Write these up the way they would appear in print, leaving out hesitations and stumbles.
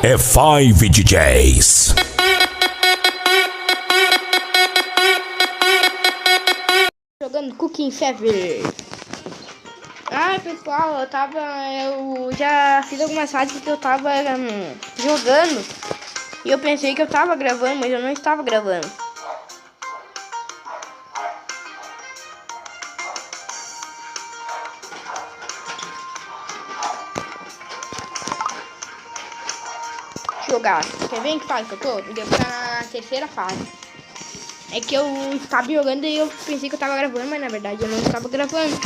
é Five DJs. Jogando Cooking Fever. Ah, pessoal, eu já fiz algumas fases que eu tava jogando e eu pensei que eu tava gravando, mas eu não estava gravando. Jogar. Quer ver em que fase que eu tô? Deu pra terceira fase. É que eu estava jogando e eu pensei que eu tava gravando, mas na verdade eu não estava gravando.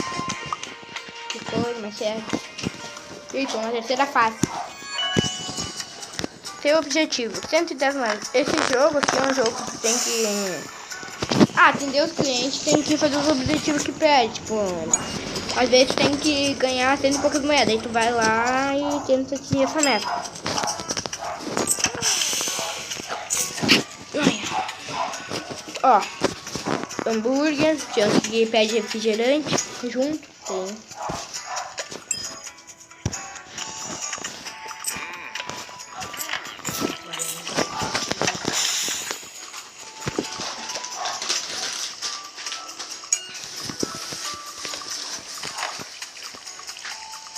Que coisa, mas sério. Eu tô na terceira fase. Seu objetivo, 110 mais. Esse jogo aqui é um jogo que tem que atender os clientes, tem que fazer os objetivos que pede. Tipo, às vezes tem que ganhar 100 e poucas moedas. Aí tu vai lá e tenta atingir essa meta. Ó, hambúrguer, que pede refrigerante junto, tem.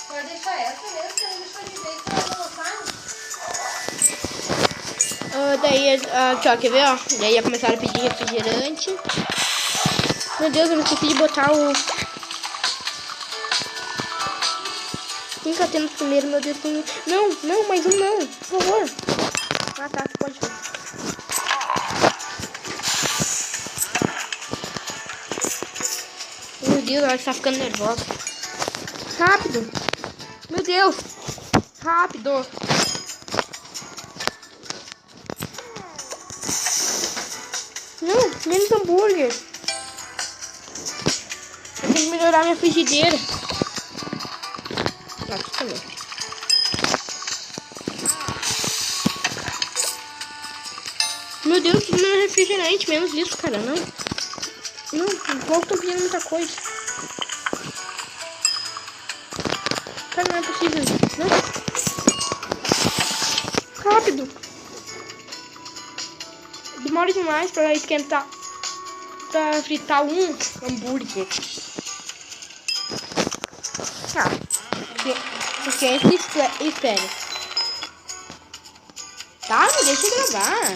Pode deixar essa mesmo, que eu não deixou de ver, que ela não Daí, aqui, ó, quer ver, ó? Daí começaram a pedir refrigerante. Meu Deus, eu não esqueci de botar o... Quem tá tendo primeiro, meu Deus, tem... Não, mais um não, por favor. Ah, tá, você pode ver. Meu Deus, ela está ficando nervosa. Rápido. Meu Deus. Rápido. Não, menos hambúrguer. Eu tenho que melhorar minha frigideira. Aqui também. Meu Deus, não é refrigerante, menos isso, cara, não. Não, o povo tá pedindo muita coisa. Cara, não é possível. Não. Rápido. Demora demais pra esquentar. Pra fritar um hambúrguer. Ah. Esquenta e espera. Tá, me deixa eu gravar.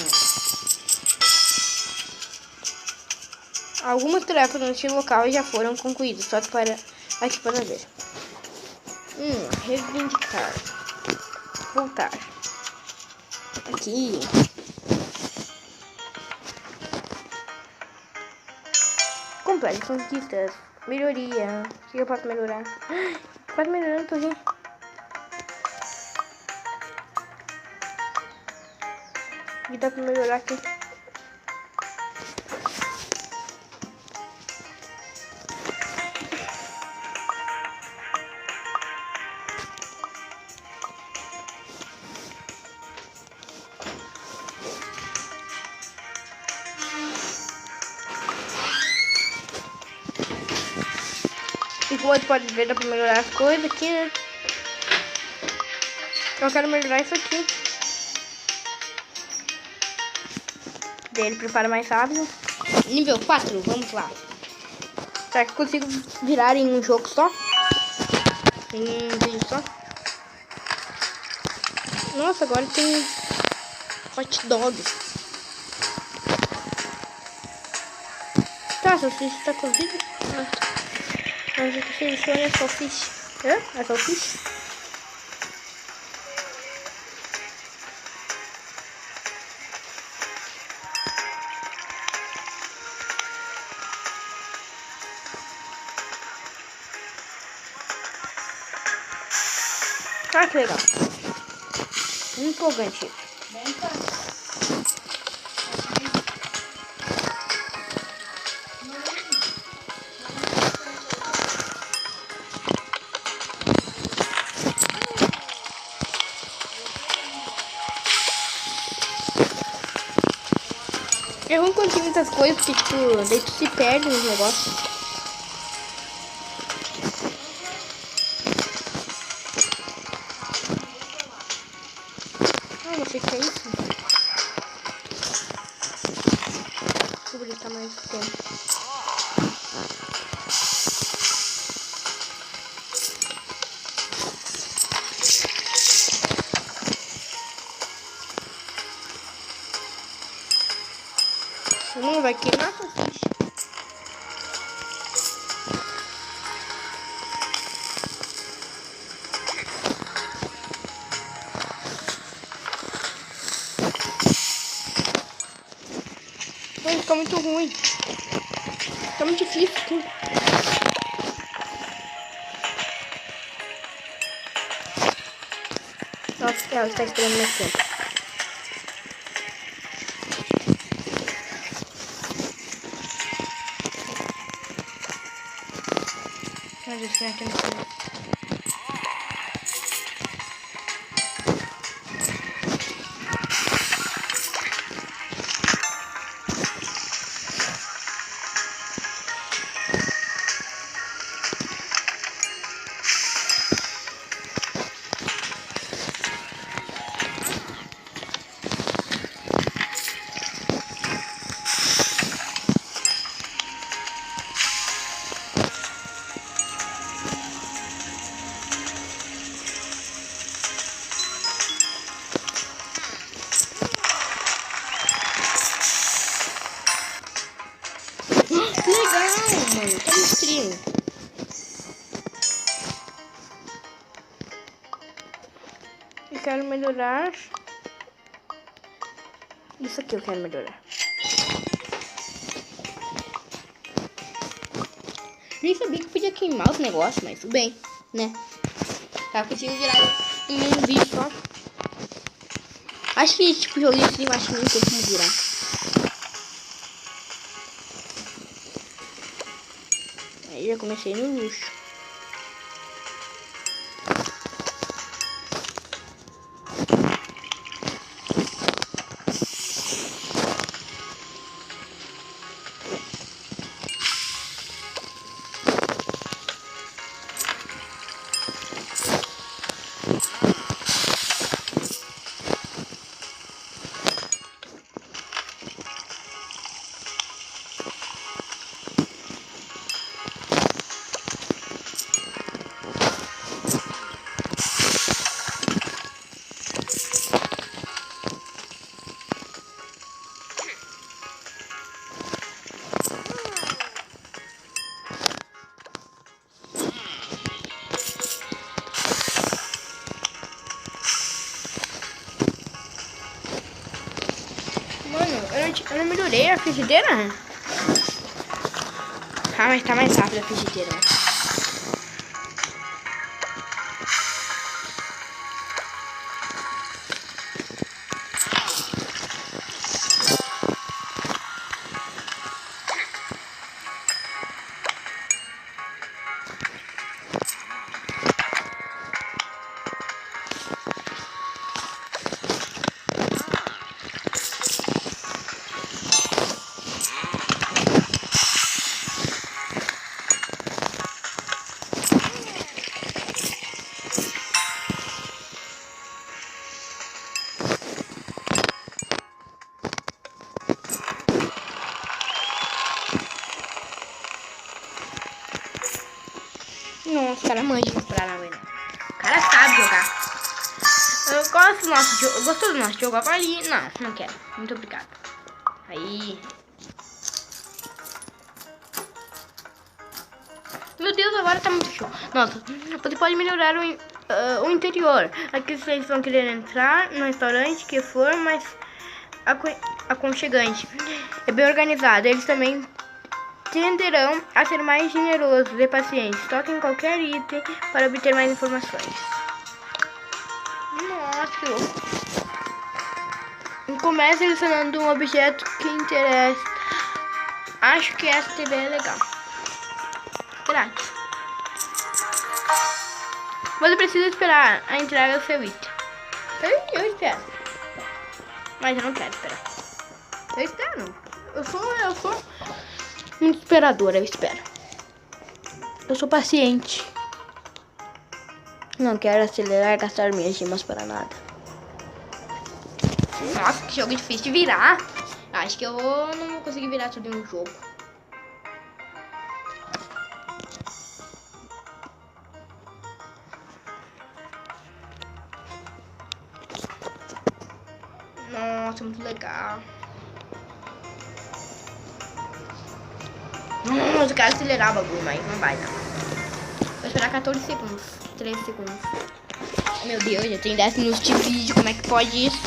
Algumas tarefas neste local já foram concluídas. Só que para aqui para ver. Reivindicar. Voltar. Aqui. Complete conquistas. Melhoria. O que eu posso melhorar? Quase melhorando um pouquinho. O que dá pra melhorar aqui? E como você pode ver, dá pra melhorar as coisas aqui, né? Eu quero melhorar isso aqui. Daí ele prepara mais rápido. Nível 4, vamos lá. Será que eu consigo virar em um jogo só? Em um vídeo só? Nossa, agora tem hot dog. Tá, salsicha tá cozida? Mas o que seleciona é salsicha. É salsicha? Ah, que legal. Empolgante. É ruim quando tem muitas coisas, porque tipo, daí tu se perde nos negócios. sei o que é isso. Deixa eu ver o tamanho que tem. Não vai queimar essa ficha. Vai ficar muito ruim. Tá muito difícil tudo. Nossa, ela está esperando mais tempo. Meu Deus, tem aqui no fundo. Mano, tá no stream. Eu quero melhorar. Isso aqui eu quero melhorar. Nem sabia que podia queimar os negócios, mas tudo bem, né? Tá, consigo virar em um vídeo só. Acho que tipo joguei stream, acho que nem tem como virar. Aí já comecei no luxo. Eu não melhorei a frigideira? Ah, mas tá mais rápido a frigideira. Nossa, o cara manja de explorar, na verdade. O cara sabe jogar. Eu gosto do nosso jogo. Gostou do nosso jogo? Avalie. Não, não quero. Muito obrigado. Aí. Meu Deus, agora tá muito show. Nossa, você pode melhorar o interior. Aqui vocês vão querer entrar no restaurante que for, mas aconchegante. É bem organizado. Eles também tenderão a ser mais generosos e pacientes. Toquem qualquer item para obter mais informações. Nossa, que louco. Comece selecionando um objeto que interessa. Acho que essa TV é legal. Grátis. Você precisa esperar a entrega do seu item. Eu espero. Mas eu não quero esperar. Eu espero. Eu sou muito esperadora, eu espero. Eu sou paciente. Não quero acelerar e gastar minhas gemas para nada. Nossa, que jogo difícil de virar. Acho que eu não vou conseguir virar tudo em um jogo. Nossa, muito legal. Nossa, eu quero acelerar o bagulho, mas não vai, não. Vou esperar 14 segundos. 13 segundos. Meu Deus, já tem 10 minutos de vídeo. Como é que pode isso?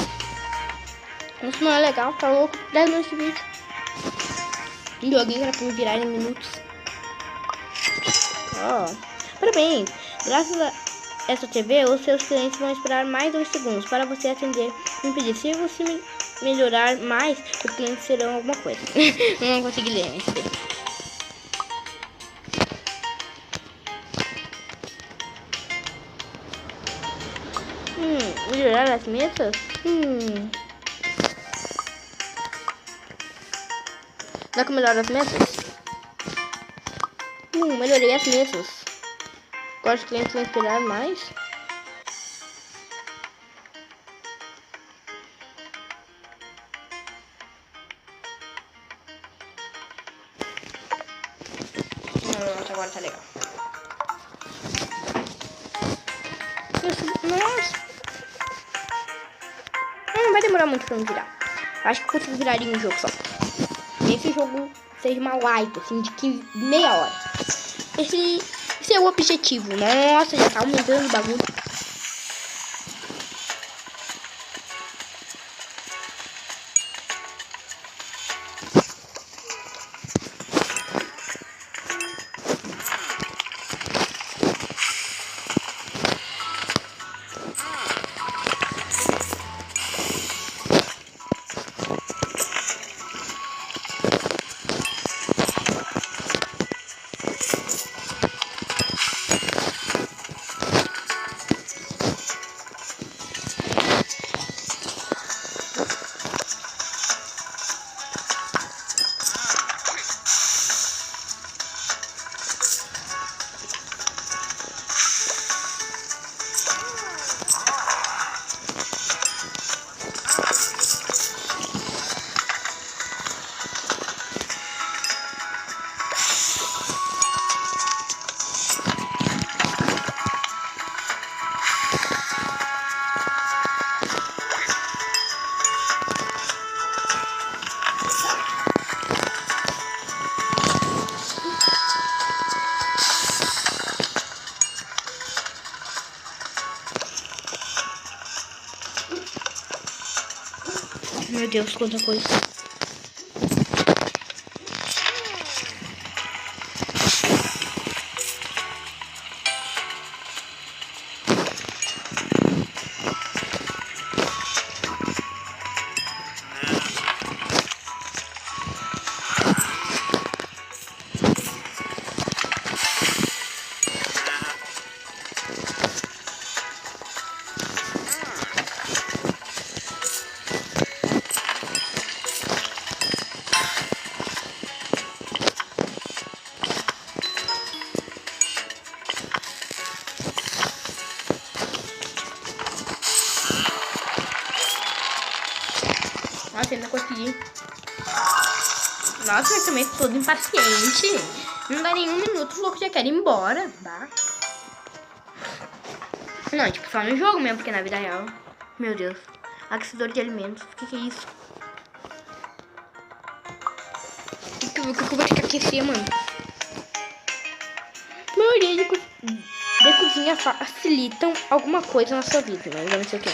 Isso não é legal, tá louco? 10 minutos de vídeo. Um joguinho que era pra me virar em minutos. Parabéns. Graças a essa TV, os seus clientes vão esperar mais 2 segundos para você atender e impedir. Se você melhorar mais, os clientes serão alguma coisa. Não vou conseguir ler esse aqui. Melhorar as metas? Será que eu melhoro as metas? Melhorei as metas. Agora os clientes vão esperar mais. Nossa, agora tá legal. Nossa. Não vai demorar muito pra me virar. Acho que eu consigo virar em um jogo só. Esse jogo seja uma live, assim, de 15, meia hora. Esse é o objetivo. Nossa, já tá aumentando o bagulho. Meu Deus, quanta coisa. Nossa, ainda consegui. Nossa, eu também tô todo impaciente. Não dá nenhum minuto, o louco já quer ir embora. Bah. Não, tipo, só no jogo mesmo, porque na vida real. Meu Deus. Aquecedor de alimentos. O que é isso? O que eu vou ter que aquecer, mano? A maioria de cozinha facilitam alguma coisa na sua vida, mas eu não sei o que.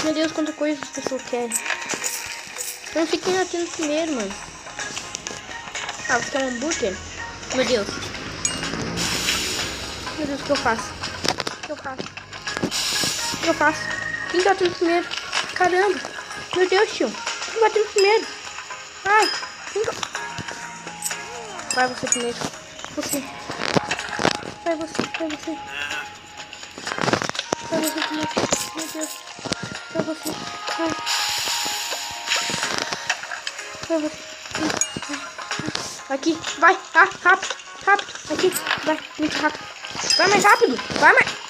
Meu Deus, quanta coisa as pessoas querem. Eu não sei quem atende primeiro, mano. Ah, você quer um hambúrguer? Meu Deus. Meu Deus, o que eu faço? O que eu faço? que eu faço? Quem bateu no primeiro? Caramba. Meu Deus, tio. Quem bateu no primeiro? Ai. Vai você primeiro. Você. Vai você. Vai você. Vai você primeiro. Meu Deus. Vai você. Vai. Vai você. Aqui. Vai. Ah, rápido. Rápido. Aqui. Vai. Muito rápido. Vai mais rápido. Vai mais.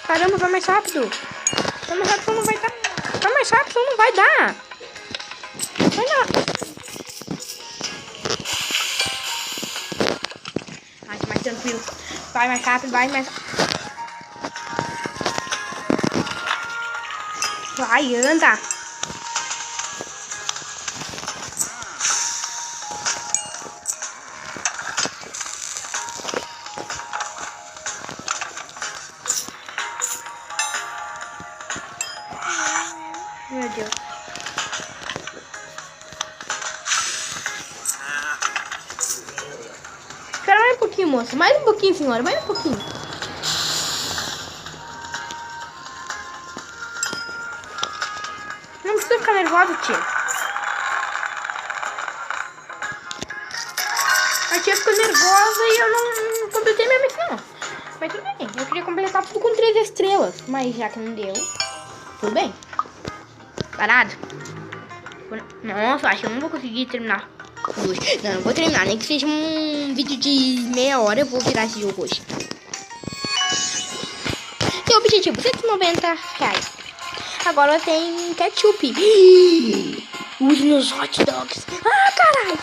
Caramba, vai mais rápido. Vai mais rápido, não vai dar. Vai mais rápido, não vai dar. Vai lá. Vai mais tranquilo. Vai mais rápido, vai mais. Vai, anda. Meu Deus. Espera mais um pouquinho, moça. Mais um pouquinho, senhora. Mais um pouquinho. Não precisa ficar nervosa, tia. A tia ficou nervosa e eu não completei minha missão. Mas tudo bem. Eu queria completar tudo com 3 estrelas. Mas já que não deu, tudo bem. Parado? Nossa, acho que eu não vou conseguir terminar hoje. Não, não vou terminar. Nem que seja um vídeo de meia hora, eu vou virar esse jogo hoje. Seu objetivo, R$190. Agora tem ketchup. Use nos hot dogs. Ah, caralho.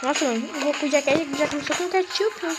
Nossa, o Goku já começou com ketchup, né?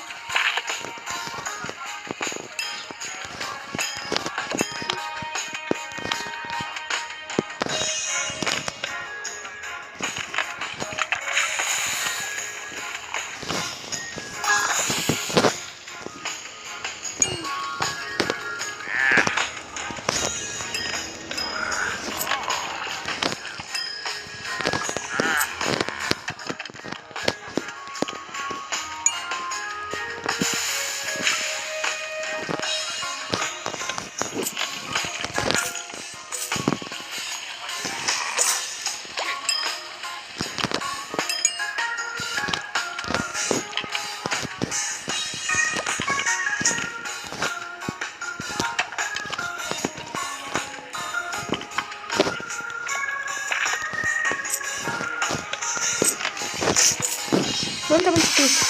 Vamos dar muito difícil.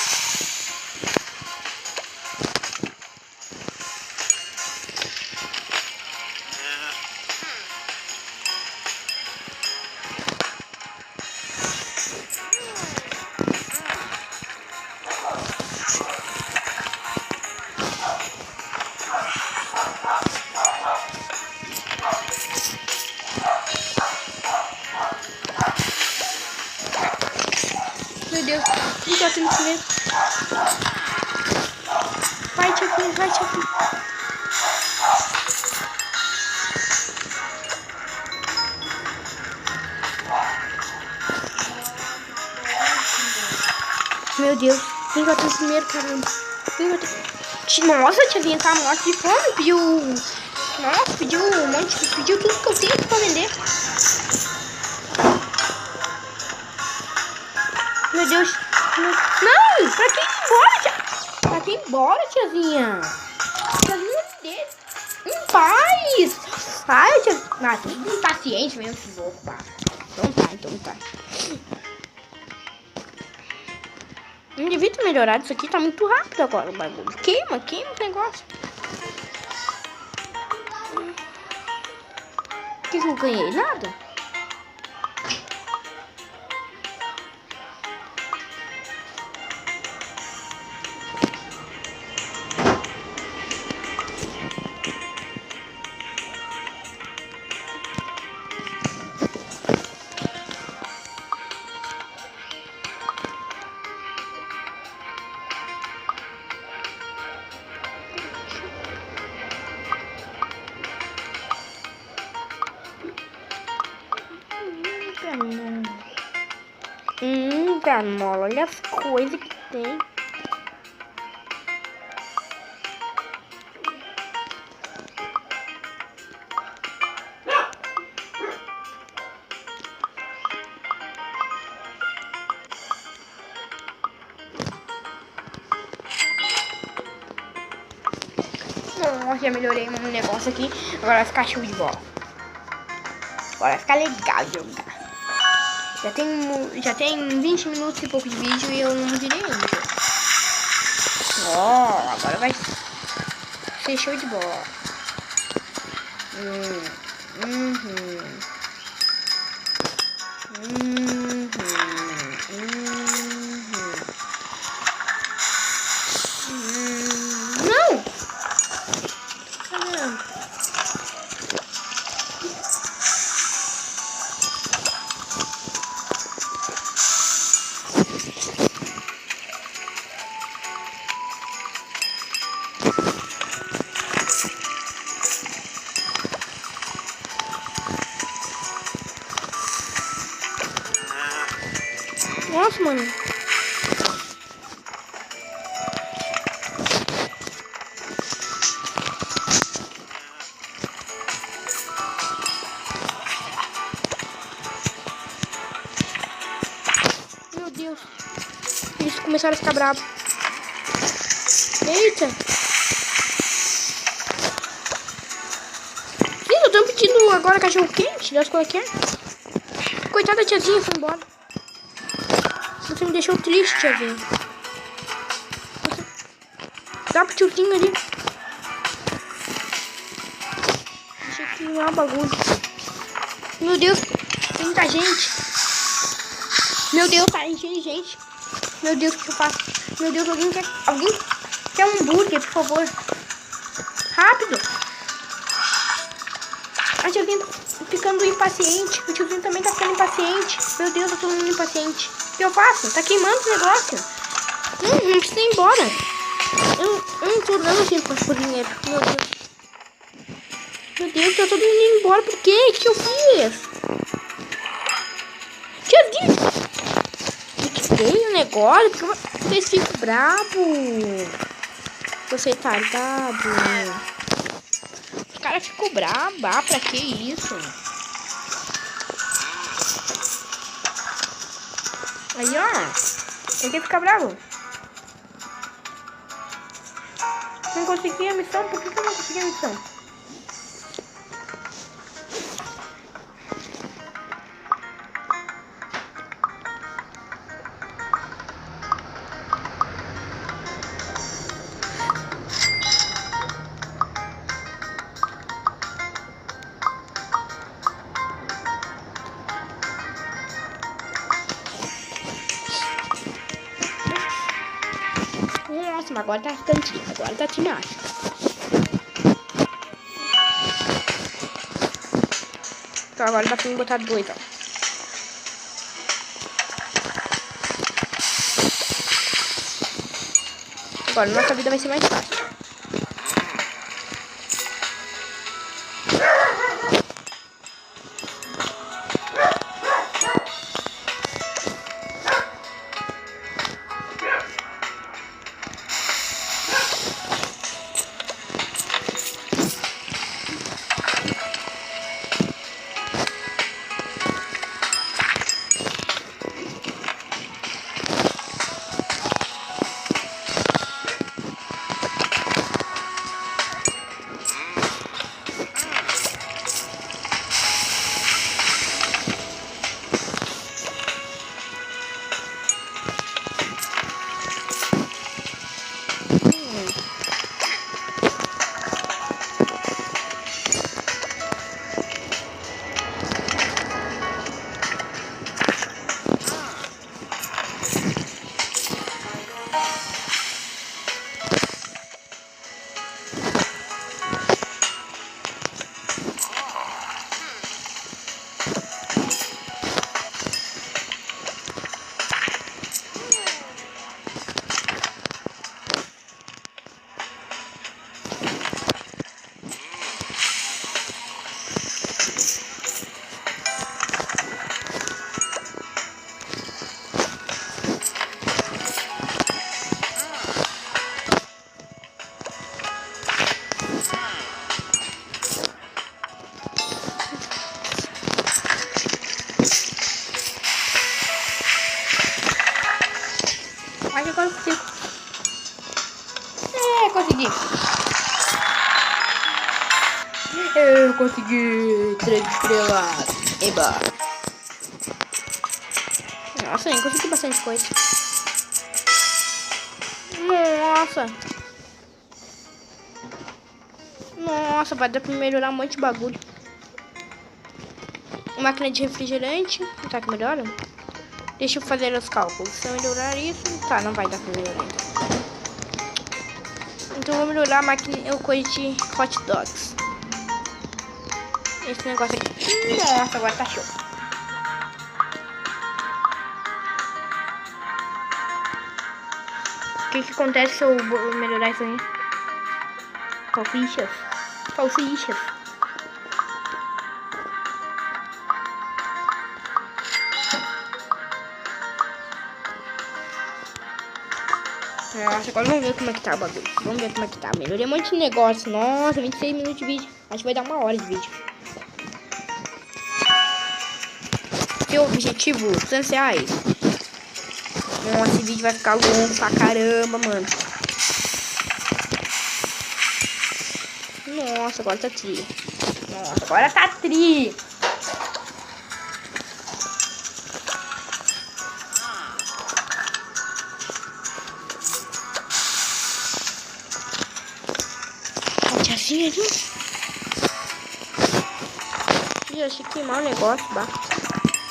Meu Deus, não tô tendo primeiro. Vai, Tchaquinho, vai, Tchaquinho. Meu Deus, quem vai ter primeiro, caramba? Quem vai ter... Nossa, a Tiazinha tá morta de fome, pediu... Nossa, pediu um monte, pediu tudo que eu tenho pra vender. Meu Deus. Não, pra que ir embora, tia? Pra que ir embora, tiazinha? Tiazinha dele. Em paz. Ai, tia... Ah, tem impaciente mesmo esse louco, pá. Então tá. Não devia ter melhorado isso aqui, tá muito rápido agora o bagulho. Queima o negócio. Por que eu não ganhei nada? Granola, olha as coisas que Tem. Nossa, já melhorei um negócio aqui. Agora vai ficar show de bola. Agora vai ficar legal de jogar. Já tem 20 minutos e pouco de vídeo e eu não direi ainda. Ó, agora vai ser show de bola. Não! Caramba. Nossa, mano. Meu Deus. Eles começaram a ficar bravos. Eita. Eu tô pedindo agora cachorro quente. Das coisas que é. Coitada da tiazinha, foi embora. Você me deixou triste, tiazinha. Dá pro tiozinho ali. Deixa aqui uma bagulho. Meu Deus, tem muita gente. Meu Deus, tá enchendo de gente. Meu Deus, o que eu faço? Meu Deus, alguém quer um hambúrguer, por favor. Rápido. A tiazinha tá ficando impaciente. O tiozinho também tá ficando impaciente. Meu Deus, eu tô muito impaciente. O que eu faço? Tá queimando o negócio. Não precisa ir embora. Eu não tô dando tempo por dinheiro. Meu Deus. Meu Deus, tá todo mundo indo embora. Por quê? O que eu fiz? Tiazinha. Tem um negócio. Porque vocês ficam bravos. Você tá ligado? Os caras ficam bravos. Ah, pra que isso? Aí, ó. Tem que ficar bravo. Não consegui a missão? Por que eu não consegui a missão? Nossa, mas agora tá cantinho. Agora tá tinhaço. Então agora dá pra me botar dois, ó. Agora nossa vida vai ser mais fácil. consegui. Eu consegui 3 estrelas. Eba. Nossa, eu consegui bastante coisa. Nossa. Nossa, vai dar pra melhorar um monte de bagulho. Máquina de refrigerante. Será que melhora? Deixa eu fazer os cálculos. Se eu melhorar isso... Tá, não vai dar pra melhorar então. Então eu vou melhorar a máquina... coisa de hot dogs. Esse negócio aqui. Nossa, agora tá show. O que acontece se eu melhorar isso aí? Salsichas. Salsichas. Nossa, agora vamos ver como é que tá o bagulho. Vamos ver como é que tá. Melhorei um monte de negócio. Nossa, 26 minutos de vídeo. Acho que vai dar 1 hora de vídeo. Seu objetivo, R$200. Nossa, esse vídeo vai ficar longo pra caramba, mano. Nossa, agora tá tri. Nossa, agora tá tri. Assim, aqui. Eu achei que queimar o negócio, bah.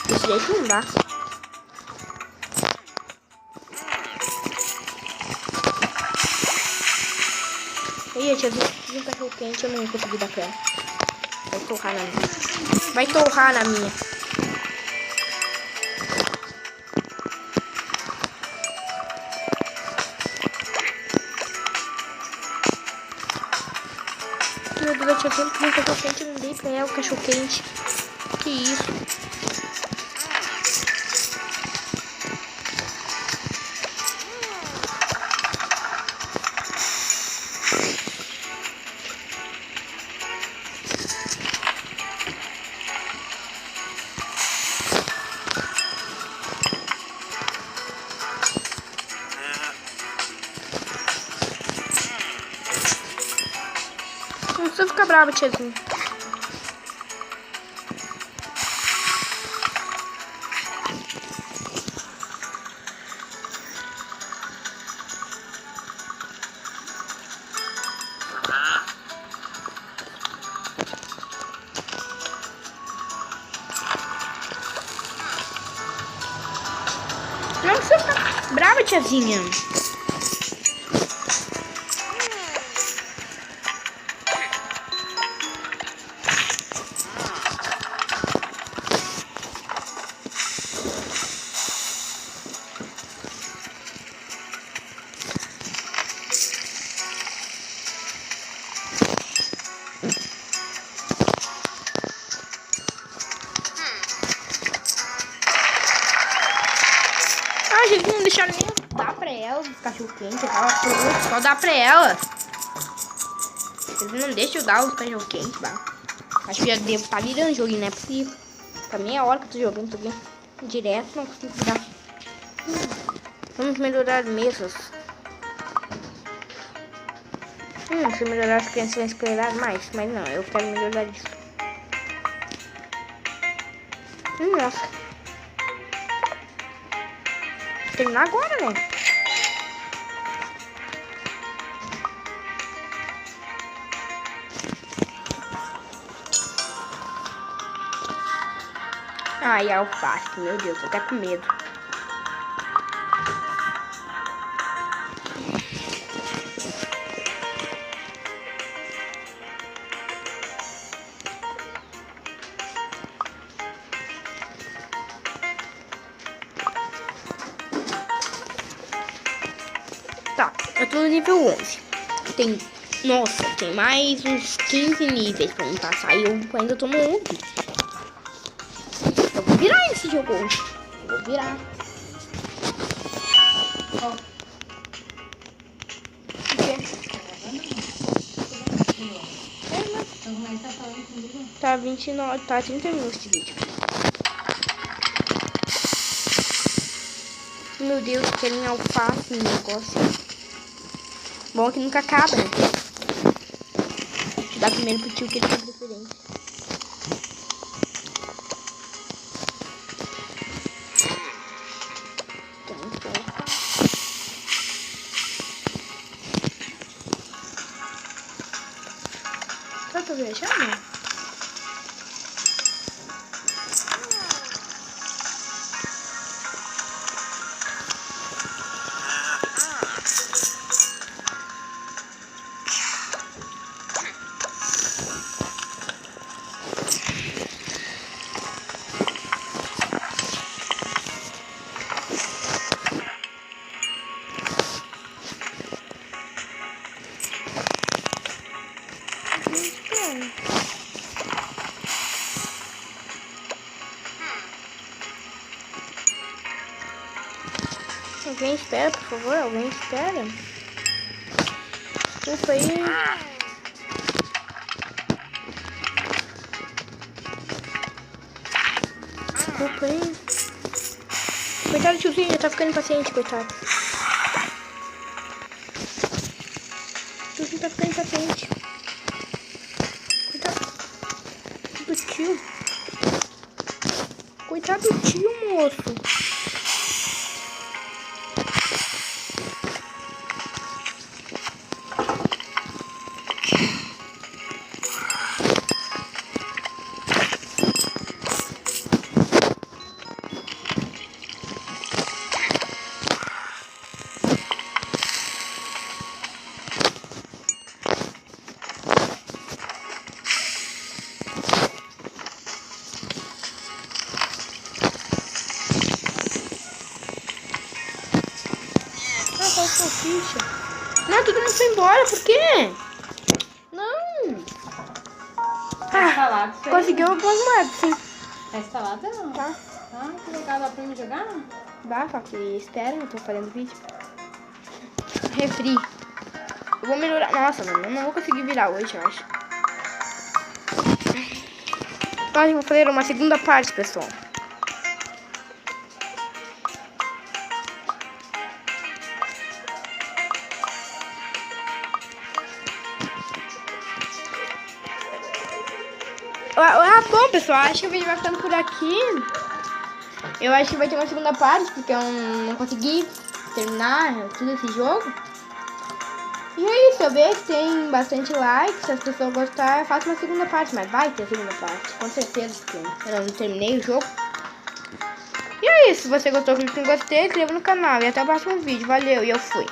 Desse jeito não dá. Ih, eu tinha visto um cachorro quente, eu não ia conseguir dar pra ela. Vai torrar na minha. Vai torrar na minha. Meu Deus, eu tinha tempo que um cachorro quente, eu não dei pra ela o cachorro quente. Que isso? Não precisa ficar brava, tiazinha. Não precisa ficar brava, tiazinha. A gente não deixaram nem dar pra ela os cachorro quente, só dá pra ela. Eles não deixam eu dar os cachorro quente, bah. Acho que já devo estar virando o joguinho, não é possível. Tá meia hora que eu tô jogando isso aqui. Direto, não consigo dar. Vamos melhorar mesas. Se eu melhorar as crianças vão esperar mais, mas não, eu quero melhorar isso. Nossa. Terminar agora, né? Ai, alface, meu Deus, tô até com medo. Tá, eu tô no nível 11. Tem, nossa, tem mais uns 15 níveis pra me passar e eu ainda tô no 11. Eu vou virar esse jogo hoje. Eu vou virar. Ó. O quê? Tá 29, tá 30 minutos de vídeo. Meu Deus, querem alface no negócio. Bom que nunca acaba, né? Dá primeiro pro tio que ele tem preferência. Só tô viajando? Alguém espera, por favor, alguém espera. Desculpa aí. Desculpa aí. Coitado do tiozinho, já tá ficando impaciente, coitado. O tiozinho tá ficando impaciente. Coitado do tio. Coitado do tio, moço. Ficha. Não, todo mundo foi embora, por quê? Não. Tá conseguiu algumas moedas, sim. Tá instalada não? Tá. Ah, que legal, dá pra me jogar? Dá, só que espera, eu tô fazendo vídeo. Refri. Eu vou melhorar. Nossa, mano, eu não vou conseguir virar hoje, eu acho. Eu vou fazer uma segunda parte, pessoal. Bom, pessoal, acho que o vídeo vai ficando por aqui. Eu acho que vai ter uma segunda parte, porque eu não consegui terminar tudo esse jogo. E é isso, eu vejo que tem bastante likes. Se as pessoas gostarem, eu faço uma segunda parte. Mas vai ter segunda parte, com certeza, porque eu não terminei o jogo. E é isso, se você gostou, clique em gostei, inscreva no canal. E até o próximo vídeo. Valeu, e eu fui.